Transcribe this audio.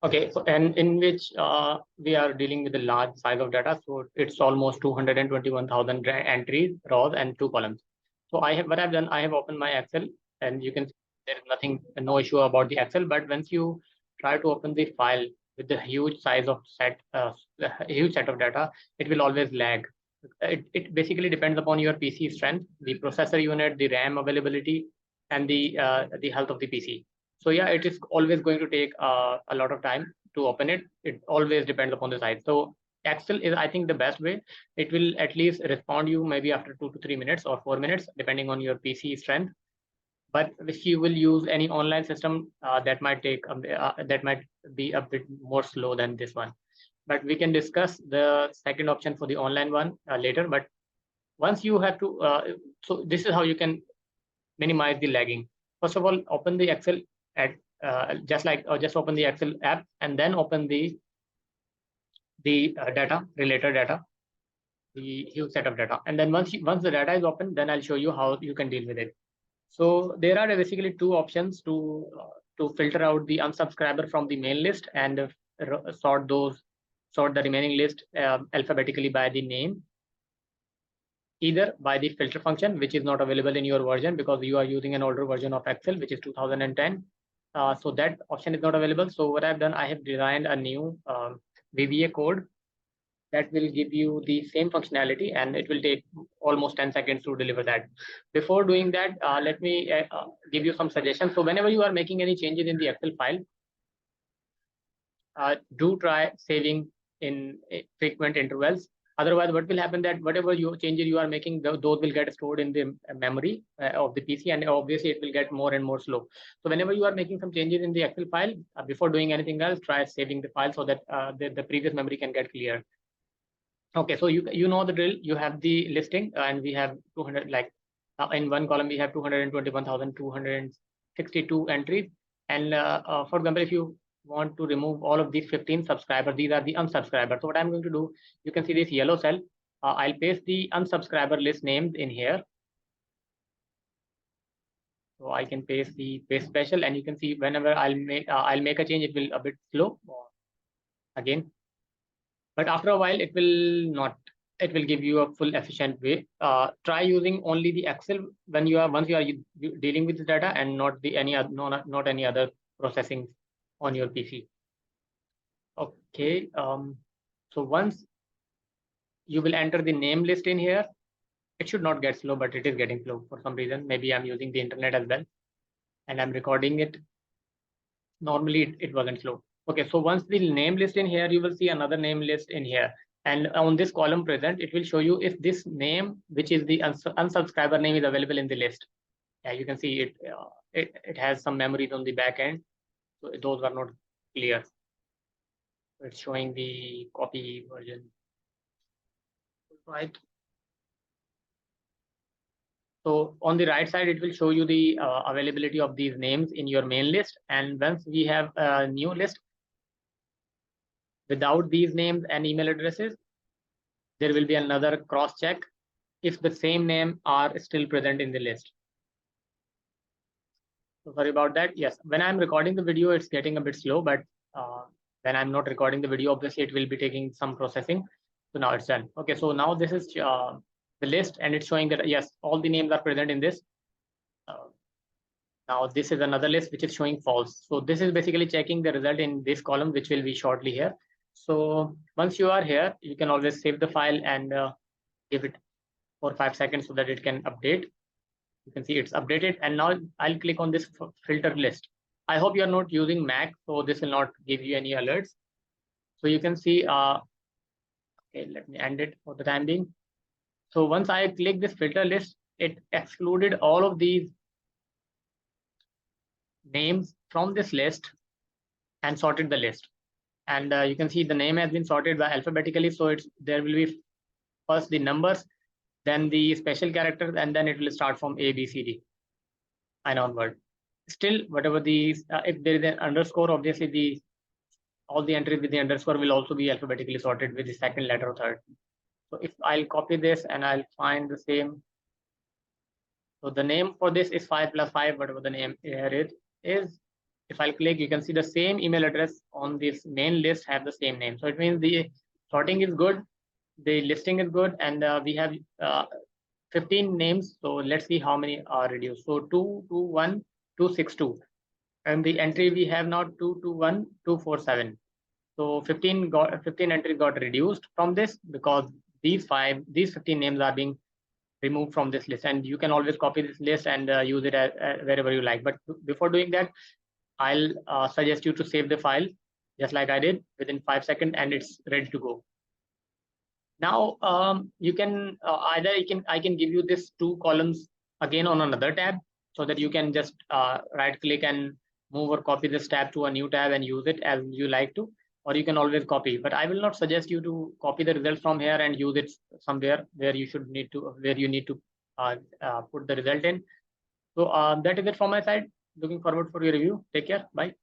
Okay, so and in which we are dealing with a large size of data, so it's almost 221,000 entries, rows, and 2 columns. So what I've done, I have opened my Excel, and you can see there is nothing, no issue about the Excel. But once you try to open the file with the huge size of huge set of data, it will always lag. It basically depends upon your PC strength, the processor unit, the RAM availability, and the health of the PC. So yeah, it is always going to take a lot of time to open it. It always depends upon the size. So Excel is, I think, the best way. It will at least respond you maybe after 2 to 3 minutes or 4 minutes, depending on your PC strength. But if you will use any online system, that might be a bit more slow than this one. But we can discuss the second option for the online one later. But once you have to, so this is how you can minimize the lagging. First of all, open the Excel at just open the Excel app and then open the related data, the huge set of data. And then once the data is open, then I'll show you how you can deal with it. So there are basically two options to filter out the unsubscriber from the main list and sort the remaining list alphabetically by the name, either by the filter function, which is not available in your version because you are using an older version of Excel, which is 2010. So that option is not available. So what I've done, I have designed a new VBA code that will give you the same functionality, and it will take almost 10 seconds to deliver that. Before doing that, let me give you some suggestions. So whenever you are making any changes in the Excel file, do try saving in frequent intervals. Otherwise, what will happen that whatever changes you are making, those will get stored in the memory of the PC, and obviously it will get more and more slow. So whenever you are making some changes in the Excel file, before doing anything else, try saving the file so that the previous memory can get clear. Okay, so you know the drill. You have the listing, and we have 200, like in one column we have 221,262 entries. And for example, if you want to remove all of these 15 subscribers, these are the unsubscribers. So what I'm going to do, you can see this yellow cell. I'll paste the unsubscriber list names in here. So I can paste the paste special, and you can see whenever I'll make a change, it will a bit slow again. But after a while, it will give you a full efficient way. Try using only the Excel once you are dealing with the data, and not any other processing on your PC. Okay. So once you will enter the name list in here, it should not get slow, but it is getting slow for some reason. Maybe I'm using the internet as well, and I'm recording it. Normally it wasn't slow. Okay, so once the name list in here, you will see another name list in here. And on this column present, it will show you if this name, which is the unsubscriber name, is available in the list. Yeah, you can see it. It has some memories on the back end, so those are not clear. It's showing the copy version, right? So on the right side, it will show you the availability of these names in your main list. And once we have a new list without these names and email addresses, there will be another cross check if the same name are still present in the list. So sorry about that. Yes, when I'm recording the video, it's getting a bit slow, but when I'm not recording the video, obviously it will be taking some processing. So now it's done. Okay, so now this is the list, and it's showing that yes, all the names are present in this. Now this is another list which is showing false. So this is basically checking the result in this column, which will be shortly here. So once you are here, you can always save the file and give it 4 or 5 seconds so that it can update. You can see it's updated, and now I'll click on this filter list. I hope you're not using Mac, so this will not give you any alerts. So you can see, okay, let me end it for the time being. So once I click this filter list, it excluded all of these names from this list and sorted the list. And you can see the name has been sorted by alphabetically. So there will be first the numbers, then the special characters, and then it will start from A, B, C, D, and onward. Still, whatever these, if there is an underscore, obviously all the entries with the underscore will also be alphabetically sorted with the second letter or third. So if I'll copy this and I'll find the same. So the name for this is 5 + 5, whatever the name here is. if I click, you can see the same email address on this main list have the same name. So it means the sorting is good, the listing is good, and we have 15 names. So let's see how many are reduced. So 221 262, and the entry we have now 221 247. So 15 entries got reduced from this because these 15 names are being removed from this list, and you can always copy this list and use it wherever you like. But before doing that, I'll suggest you to save the file just like I did within 5 seconds, and it's ready to go. Now you can I can give you this 2 columns again on another tab, so that you can just right click and move or copy this tab to a new tab and use it as you like to, or you can always copy. But I will not suggest you to copy the results from here and use it somewhere where you need to put the result in. So that is it from my side. Looking forward for your review. Take care. Bye.